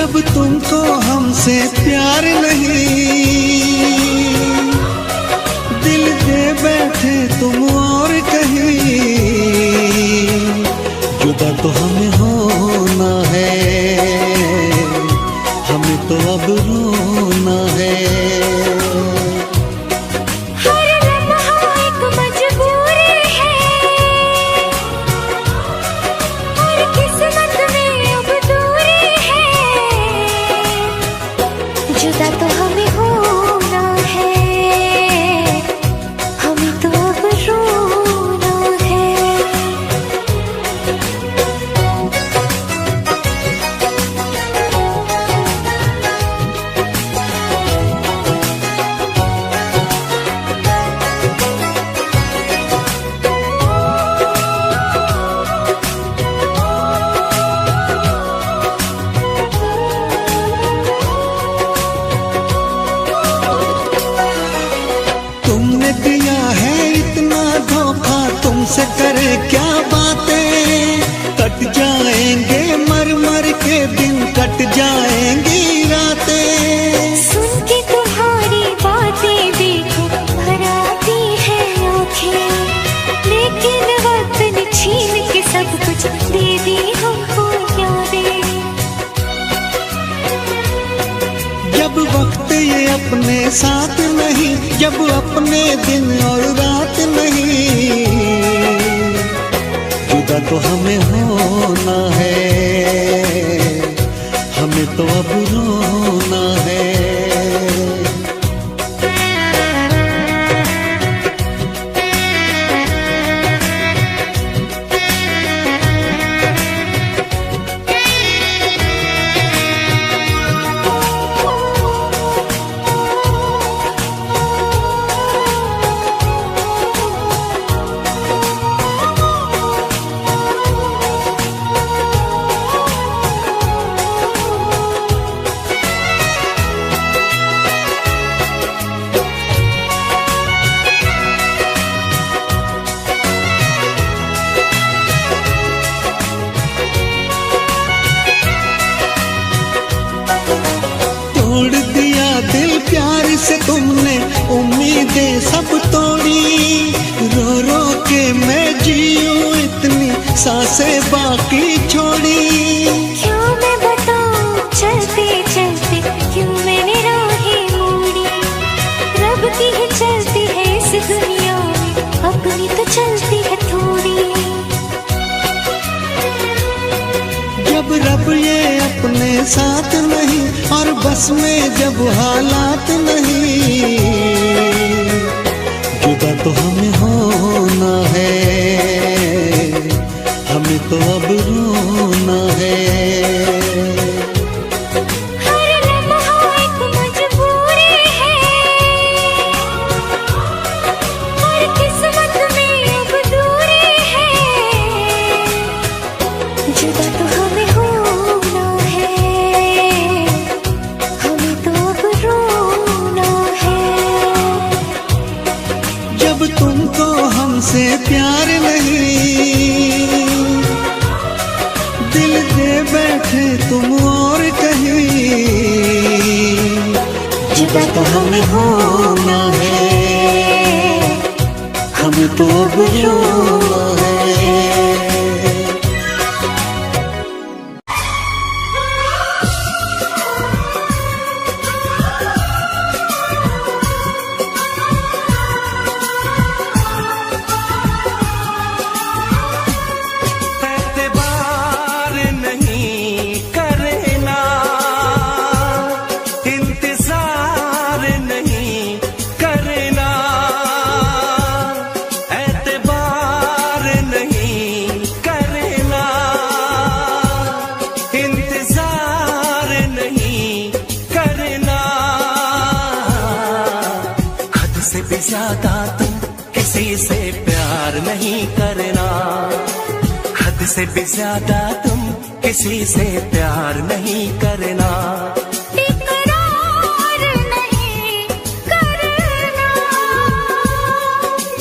जब तुमको हमसे प्यार नहीं, दिल दे बैठे तुम और कहीं, जुदा तो हमें होना है, हमें तो अब रोना है। जुदा तो हमें होना है, हमें तो अब रोना है। तुमने दिया है इतना धोखा, तुमसे करे क्या बातें, कट जाएंगे मर मर के दिन, कट जाएंगी रातें। सुन के तुम्हारी बातें देखो भर आती है आँखें, लेकिन वक्त ने छीन के सब कुछ दे दी हमको यादें। जब वक्त ये अपने साथ नहीं, जब अपने दिन और रात नहीं, जुदा तो हमें होना है, हमें तो अब रोना है। तोड़ दिया दिल प्यार से तुमने, उम्मीदें सब तोड़ी, रो रो के मैं जीऊं इतनी सांसें बाकी छोड़ी। क्यों मैं बताऊं चलते चलते क्यों मैंने राहें मोड़ी, रब की ही चलती है इस दुनिया में, अपनी तो चलती है थोड़ी। जब रब ये अपने साथ नहीं और बस में जब हालात नहीं, जुदा तो हमें होना है, हमें तो अब रोना है। हर लम्हा एक मजबूरी है, हर किस्मत में अब दूरी है, जुदा तो हमें होना है, हमें तो अब रोना है। जब तुमको हमसे प्यार नहीं, दिल दे बैठे तुम और कहीं, जुदा तो हमें होना है, हमें तो अब रोना है। एतबार नहीं करना, इंतजार नहीं करना, एतबार नहीं करना, इंतजार नहीं करना। हद से भी ज्यादा तुम किसी से प्यार नहीं करना, हद से भी ज्यादा तुम किसी से प्यार नहीं करना। इकरार नहीं करना,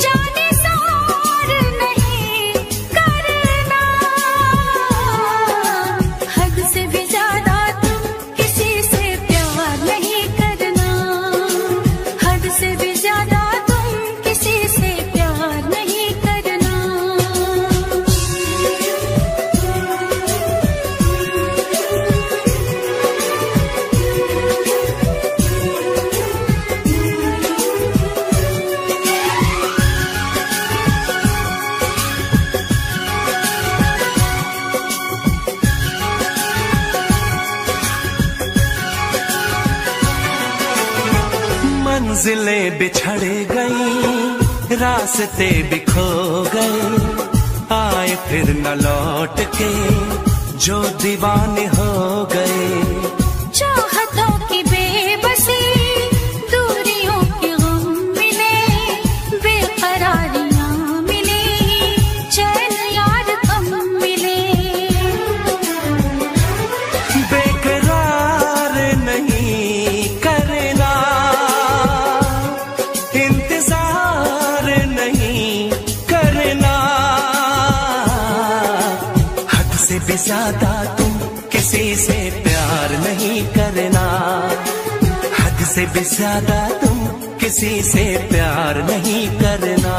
जाने सार नहीं करना, हद से भी ज्यादा तुम मंजिलें बिछड़ गई, रास्ते बिखो गए, आए फिर न लौट के जो दीवाने हो गए। चाहतों की बेबसी, दूरियों के गम मिले, बेकरारियां मिली, चैन यार कम मिले। बेकरार नहीं करना, इंतजार नहीं करना, हद से भी ज्यादा तुम किसी से प्यार नहीं करना, हद से भी ज्यादा तुम किसी से प्यार नहीं करना।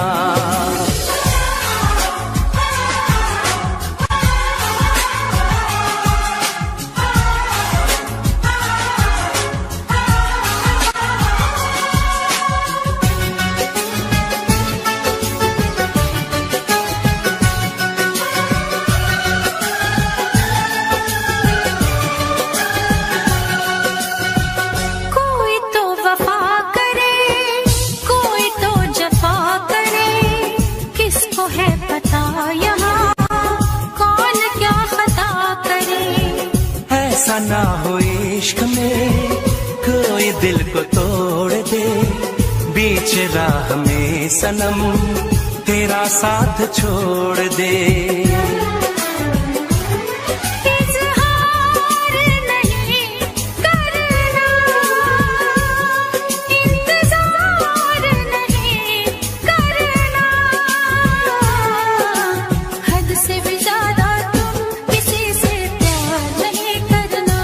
कोई तो वफा करे, कोई तो जफा करे, किसको है पता यहाँ कौन क्या खता करे। ऐसा ना हो इश्क में कोई दिल को तोड़ दे, बीच राह में सनम तेरा साथ छोड़ दे। इज़हार नहीं करना, इंतज़ार नहीं करना, हद से भी ज़्यादा तुम किसी से प्यार नहीं करना,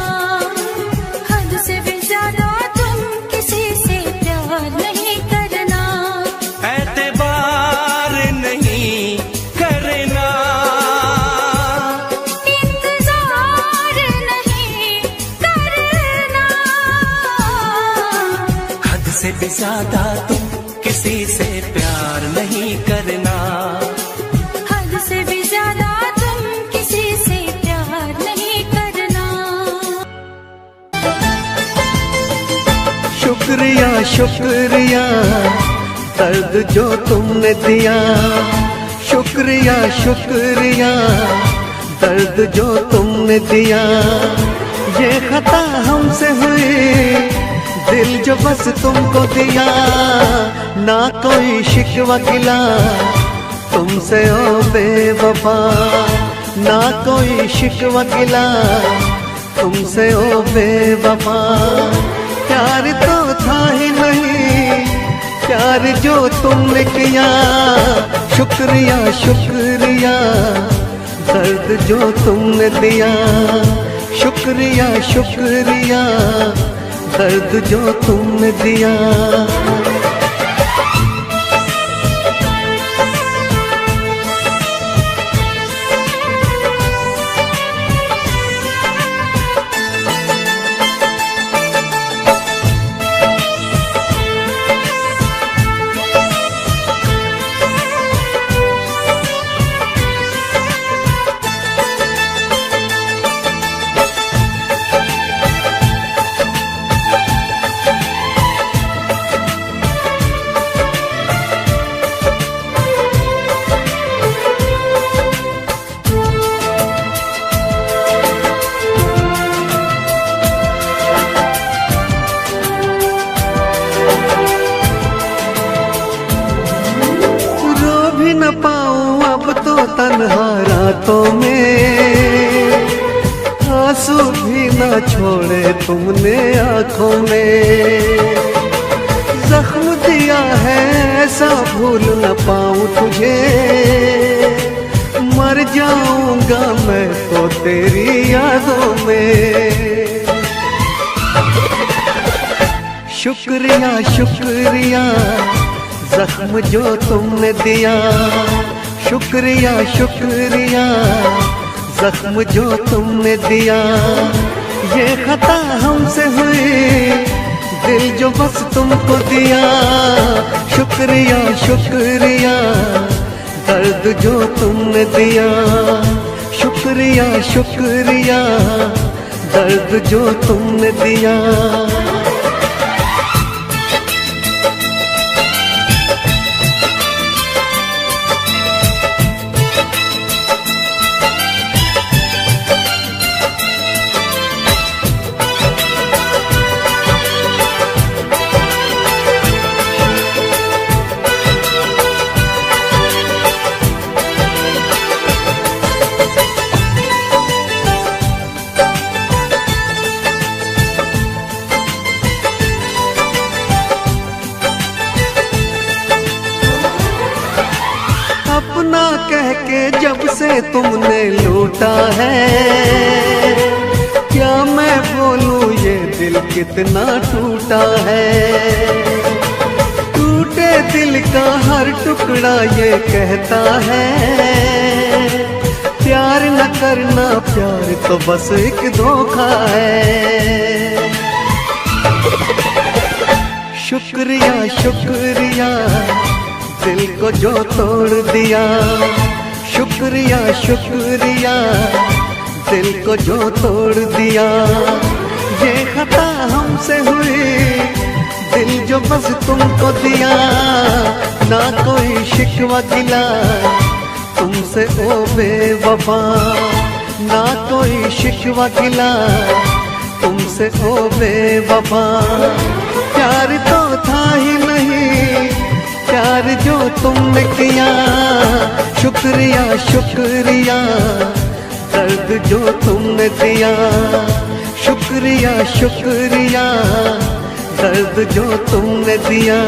हद से भी ज़्यादा तुम किसी से प्यार नहीं करना। एतबार नहीं करना, इंतज़ार नहीं करना, हद से भी ज्यादा तुम किसी से प्यार नहीं करना। हद से भी ज़्यादा तुम किसी से प्यार नहीं करना। शुक्रिया शुक्रिया दर्द जो तुमने दिया, शुक्रिया शुक्रिया दर्द जो तुमने दिया। ये खता हमसे हुई, दिल जो बस तुमको दिया, ना कोई शिकवा गिला तुमसे ओ बेवफा, ना कोई शिकवा गिला तुमसे ओ बेवफा। प्यार तो था ही नहीं, प्यार जो तुमने किया, शुक्रिया शुक्रिया दर्द जो तुमने दिया, शुक्रिया शुक्रिया दर्द जो तुमने दिया। न पाऊं अब तो तन्हा रातों में, आंसू भी न छोड़े तुमने आंखों में। जख्म दिया है ऐसा भूल न पाऊं तुझे, मर जाऊंगा मैं तो तेरी यादों में। शुक्रिया शुक्रिया जख्म जो तुमने दिया, शुक्रिया शुक्रिया जख्म जो तुमने दिया। ये खता हमसे हुई, दिल जो बस तुमको दिया, शुक्रिया शुक्रिया दर्द जो तुमने दिया, शुक्रिया शुक्रिया दर्द जो तुमने दिया। टूटा है। क्या मैं बोलूं ये दिल कितना टूटा है। टूटे दिल का हर टुकड़ा ये कहता है, प्यार न करना, प्यार तो बस एक धोखा है। शुक्रिया शुक्रिया दिल को जो तोड़ दिया, शुक्रिया शुक्रिया दिल को जो तोड़ दिया। ये खता हमसे हुई, दिल जो बस तुमको दिया। ना कोई शिकवा गिला तुमसे ओ बेवफा, ना कोई शिकवा गिला तुमसे ओ बेवफा। प्यार तो था ही नहीं, प्यार जो तुमने किया। शुक्रिया शुक्रिया दर्द जो तुमने दिया। शुक्रिया शुक्रिया दर्द जो तुमने दिया।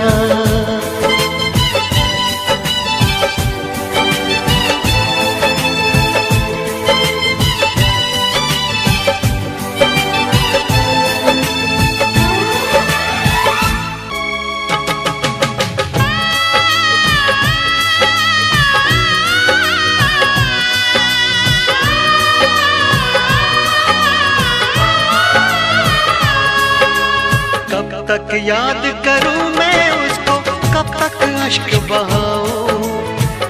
कब तक याद करूं मैं उसको, कब तक अश्क बहाऊं।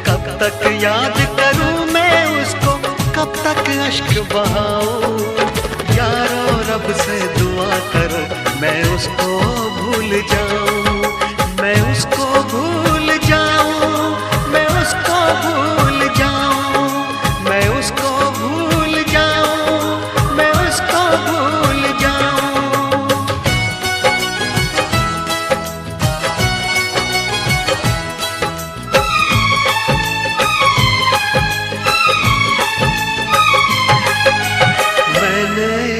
कब तक याद करूं मैं उसको, कब तक अश्क बहाऊं। यारो रब से दुआ करो मैं उसको भूल जाऊं, मैं उसको भूल जाऊं, मैं उसको भूल जाऊं, मैं उसको भूल जाऊं, मैं उसको भूल जाऊं।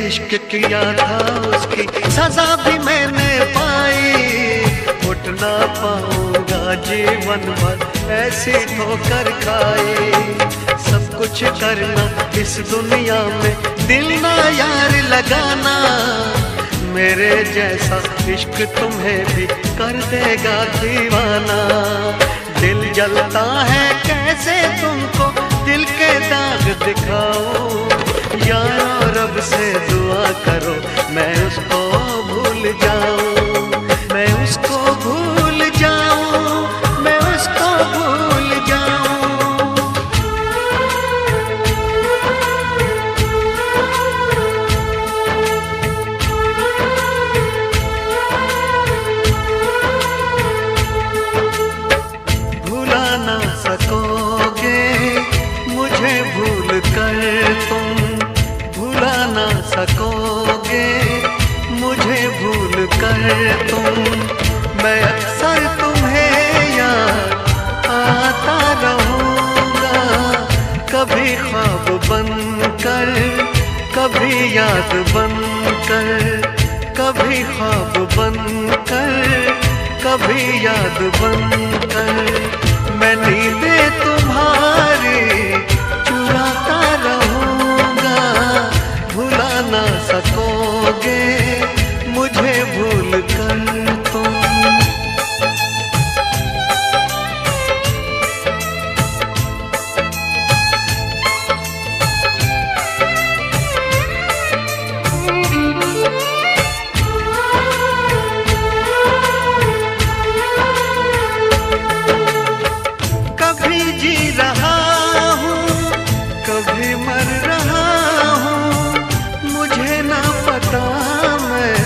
इश्क किया था उसकी सजा भी मैंने पाई। उठ ना पाऊंगा जीवन भर ऐसी ठोकर खाई। सब कुछ करना इस दुनिया में, दिल ना यार लगाना। मेरे जैसा इश्क तुम्हें भी कर देगा दीवाना। दिल जलता है कैसे तुमको दिल के दाग दिखाऊं। यारो रब से दुआ करो मैं उसको भूल जाऊं, मैं उसको भूल जाऊं, मैं उसको भूल जाऊं। भुला ना सकोगे मुझे भूल कर तुम, भुला ना सकोगे मुझे भूल कर तुम। मैं अक्सर तुम्हें याद आता रहूँगा, कभी ख्वाब बनकर, कभी याद बनकर, कभी ख्वाब बनकर, कभी याद बनकर। मैं नींदें तुम्हारी चुराता रहूँगा, भुला ना सकोगे मुझे भूल कर तुम। कभी जी रहा हूँ, कभी मर रहा हूँ, मुझे ना पता मैं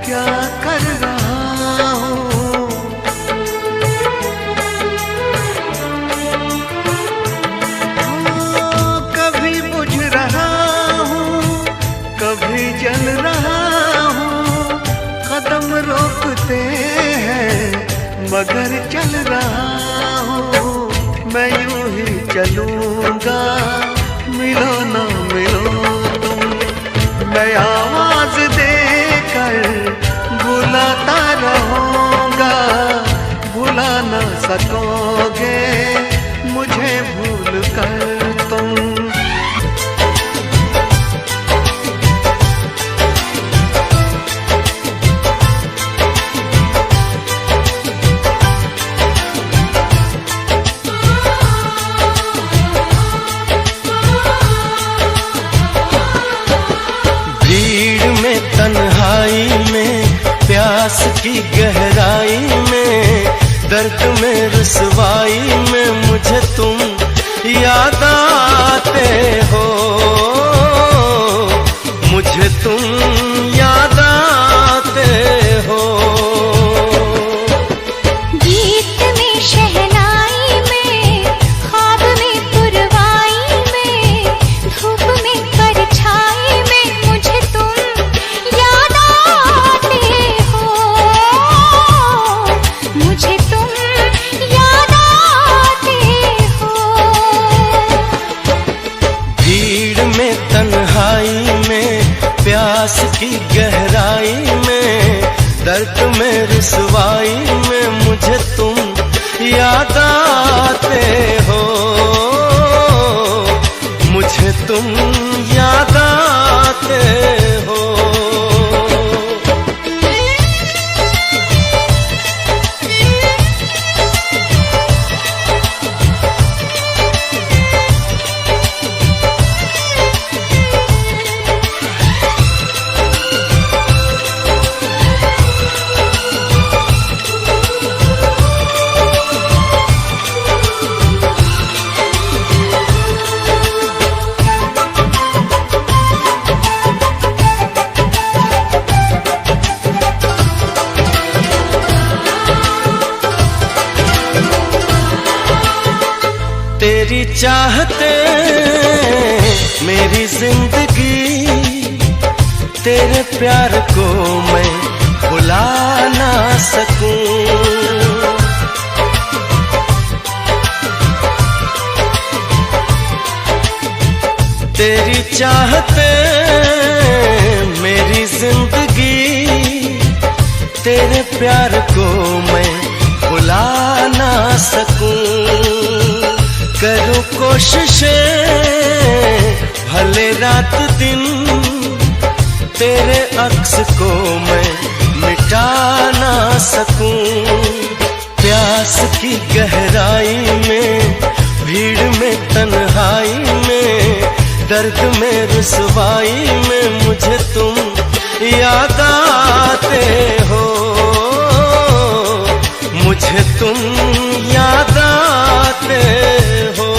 क्या कर रहा हूँ। कभी बुझ रहा हूँ, कभी जल रहा हूँ। कदम रोकते हैं मगर चल रहा हूँ। मैं यूं ही चलूंगा मिलो ना मिलो तुम। मैं आवाज देकर बुलाता रहूंगा, भुला ना सकोगे मुझे भूल कर तुम। तन्हाई में, प्यास की गहराई में, दर्द में रुसवाई में मुझे तुम याद आते हो, मुझे तुम याद आते हो। गीत में शहनाई में, ख्वाब में पुरवाई में, धूप में परछाई में मुझे तुम याद आते हो, मुझे तुम याद आते हो। भीड़ में तन्हाई में, प्यास की गहराई में, दर्द में रुसवाई में मुझे तुम याद आते हो, मुझे तुम याद आते हो। तेरी चाहते मेरी जिंदगी, तेरे प्यार को मैं भुला ना सकूं। तेरी चाहते मेरी जिंदगी, तेरे प्यार को मैं भुला ना सकूं। करूं कोशिशें भले रात दिन, तेरे अक्स को मैं मिटा ना सकूं। प्यास की गहराई में, भीड़ में तन्हाई में, दर्द में रुसवाई में मुझे तुम याद आते हो, मुझे तुम याद आते हो।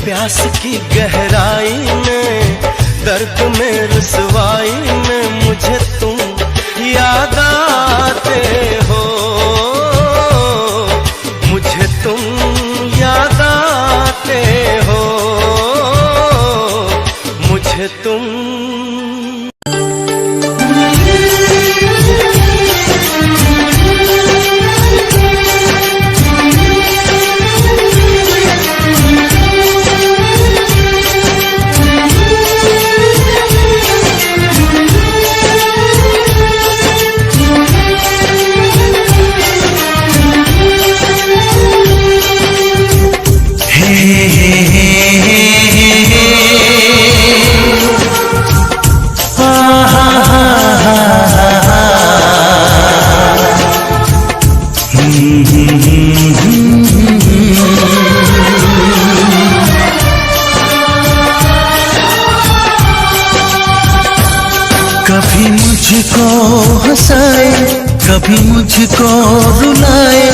प्यास की गहराई में, दर्द में रुसवाई में मुझे तुम याद आते हो, मुझे तुम याद आते हो, मुझे तुम। मुझको हंसाए, कभी मुझको रुलाए,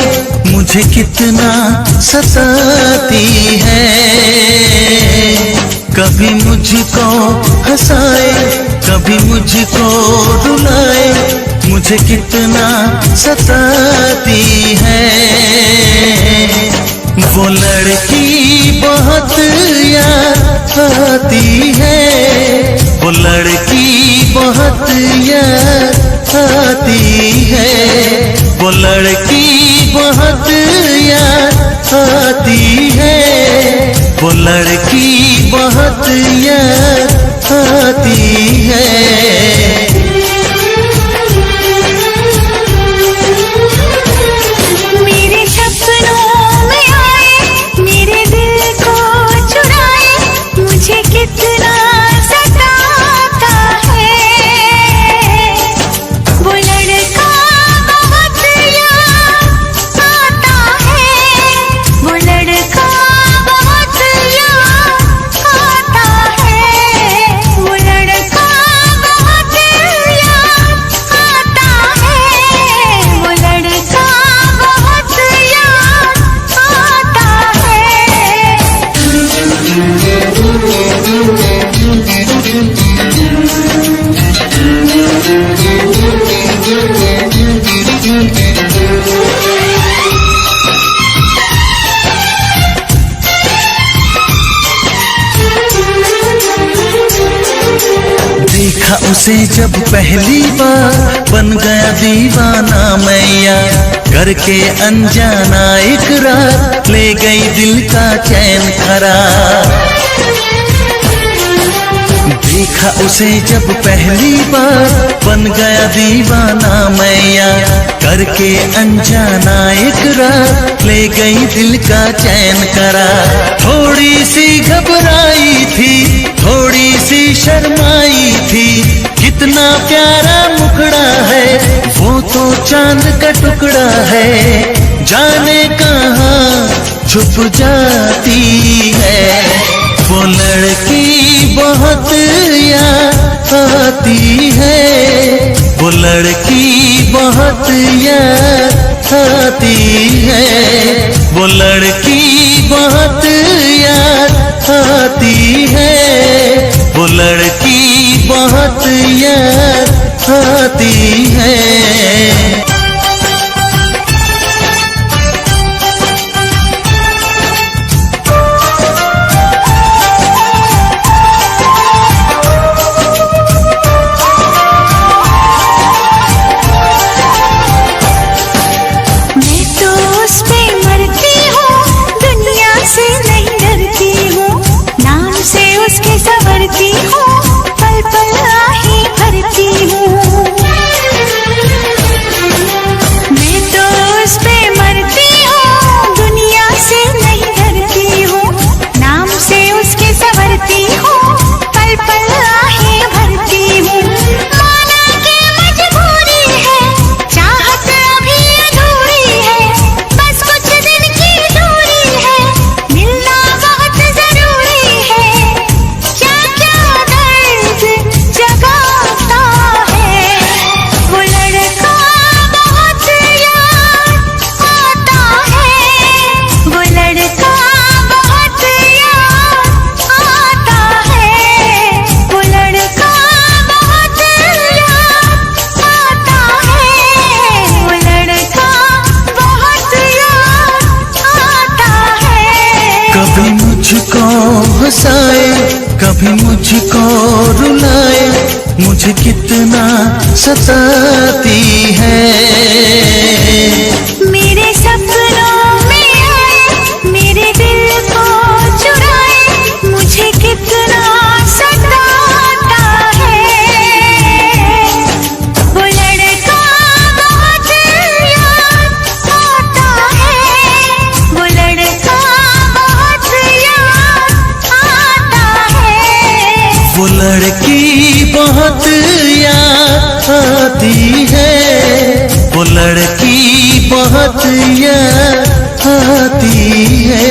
मुझे कितना सताती है। कभी मुझको हंसाए, कभी मुझको रुलाए, मुझे कितना सताती है। वो लड़की बहुत याद आती है, वो लड़की बहुत याद आती है, वो लड़की बहुत याद आती है, वो लड़की बहुत याद आती है। मेरे सपनों में आए, मेरे दिल को चुराए, मुझे कितना सताता है। वो लड़का बहुत याद आता है, वो लड़का बहुत याद आता है, वो लड़का बहुत याद आता है, वो लड़का बहुत याद आता देखा उसे जब पहली बार, बन गया दीवाना मैया, करके अनजाना इकरार, ले गई दिल का चैन करार। देखा उसे जब पहली बार, बन गया दीवाना मैया, करके अनजाना इकरार, ले गई दिल का चैन करार। थोड़ी सी घबराई थी, थोड़ी सी शर्माई थी, कितना प्यारा मुखड़ा है, वो तो चांद का टुकड़ा है, जाने कहाँ छुप जाती है। वो लड़की बहुत याद आती है, वो लड़की बहुत याद आती है, वो लड़की बहुत याद आती है, वो लड़की बहुत याद आती है। मैं तो उस पे मरती हूँ, दुनिया से नहीं डरती हूँ, नाम से उसके संवरती हूँ, पल पल आहे भरती हूँ। मैं तो उस पे मरती हूँ, दुनिया से नहीं डरती हूँ, नाम से उसके संवरती हूँ, पल पल आहे भरती हूँ। माना कि मजबूरी है, चाहत अभी अधूरी है, बस कुछ दिन की दूरी है, मिलना बहुत जरूरी है। क्या क्या दर्द जगाता है, वो लड़का बहुत याद आता है, वो लड़का बहुत याद आता है, वो लड़का बहुत याद आता है, वो लड़का बहुत याद आता है। कभी मुझको हंसाए, कभी मुझको रुलाए, मुझे कितना सताती है। मेरे सपनों में आए, मेरे दिल को चुराए, मुझे कितना सताता है। वो लड़का बहुत याद आता है, वो लड़का बहुत याद आता है। वो लड़की बहुत याद आती है, वो लड़की बहुत याद आती है।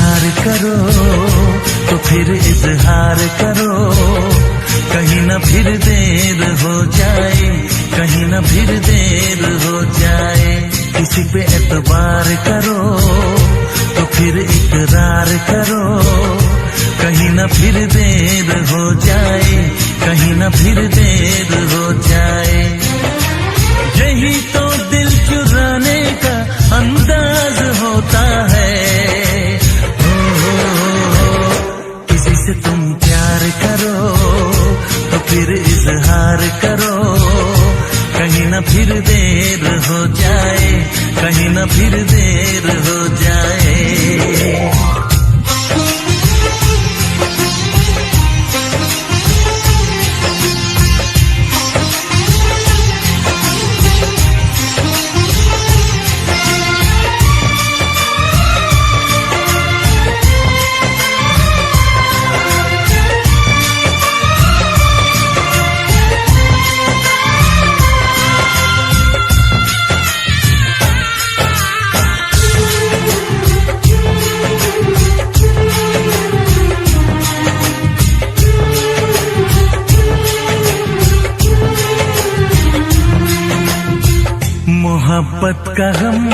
प्यार करो तो फिर इजहार करो, कहीं ना फिर देर हो जाए, कहीं ना फिर देर हो जाए। किसी पे एतबार करो तो फिर इकरार करो, कहीं ना फिर देर हो जाए, कहीं ना फिर देर हो जाए। यही तो दिल चुराने का अंदाज होता है। किसी से तुम प्यार करो तो फिर इजहार करो, कहीं ना फिर देर हो जाए, कहीं ना फिर देर हो जाए। मोहब्बत का गम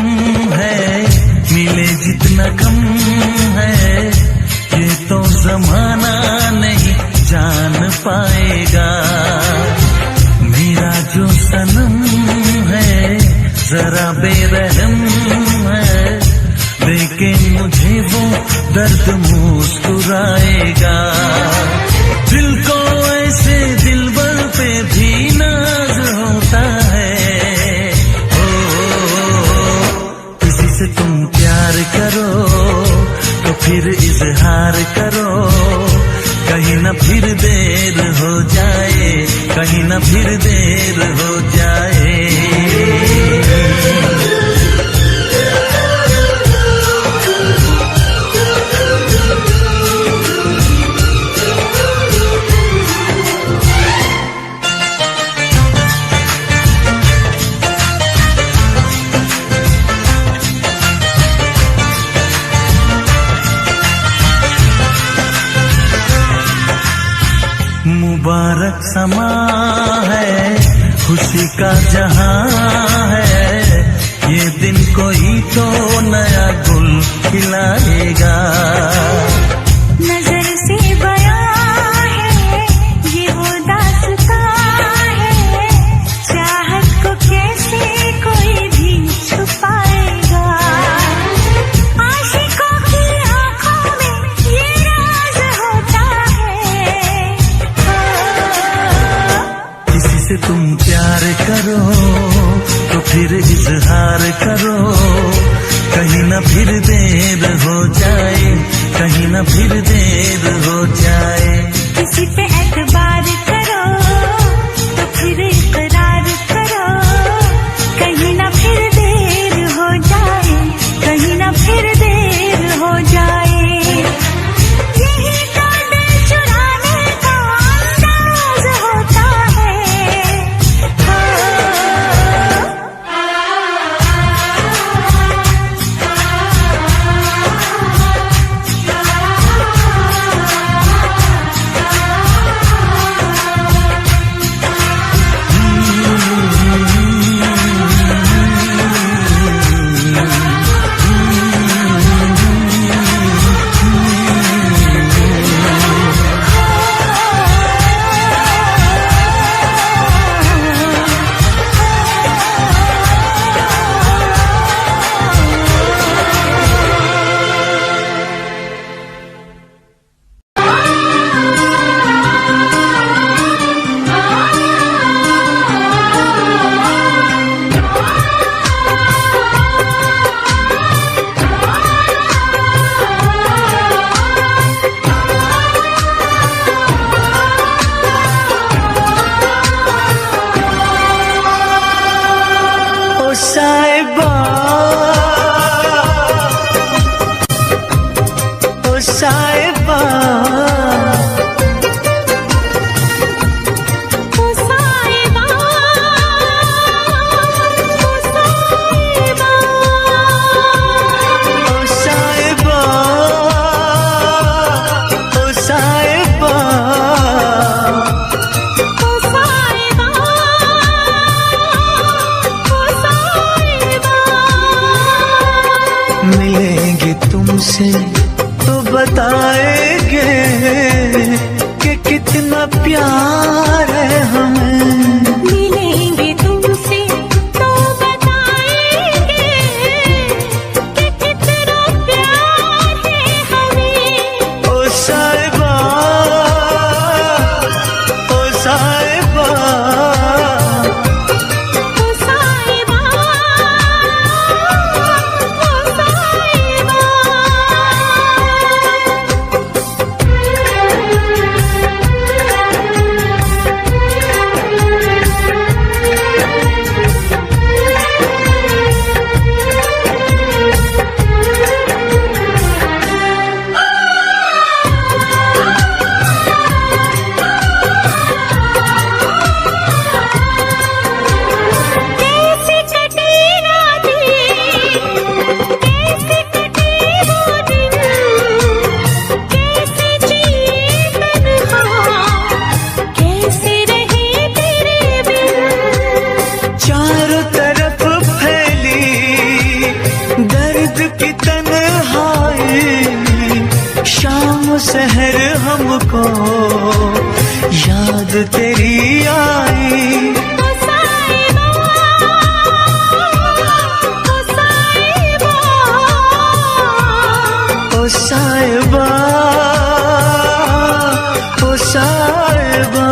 है, मिले जितना कम है, ये तो जमाना नहीं जान पाएगा। मेरा जो सनम है जरा बेरहम है, देखे मुझे वो दर्द मुस्कुराएगा। दिल को ऐसे दिलबर पे भी नाज होता है। से तुम प्यार करो तो फिर इजहार करो, कहीं ना फिर देर हो जाए, कहीं ना फिर देर हो जाए। मुबारक समा है, खुशी का जहां है, ये दिन कोई तो नया गुल खिलाएगा। नजर से बयां है ये वो दास्तां है, चाहत को कैसे कोई भी छुपाएगा। आशिकों की आंखों में ये राज होता है। किसी से तुम प्यार करो तो फिर इजहार करो, कहीं ना फिर देर हो जाए, कहीं ना फिर देर हो जाए। किसी पे एतबार करो तो फिर इकरार करो, कहीं ना फिर देर हो जाए, कहीं ना फिर देर हो जाए। यही तो दिल चुराने का अंदाज होता है। बताएंगे कि कितना प्यार है हमें। मिलेंगे तुमसे तो बताएंगे कि कितना प्यार है हमें। ओ साहिबा, ओ साहिबा, ओ साहिबा, ओ साहिबा। कैसे कटे रातें, कैसे कटे वो दिन, कैसे जिए तन्हा, कैसे रहे तेरे बिन। चारों तरफ फैली दर्द की तन्हाई, शाम सहर हमको याद तेरी आई। ओ साहिबा, ओ साहिबा, ओ साहिबा, ओ साहिबा।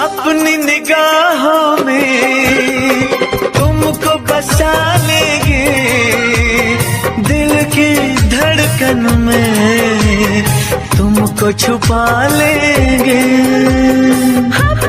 अपनी निगाहों में तुमको बसा लेंगे, दिल की धड़कन में तुमको छुपा लेंगे। हम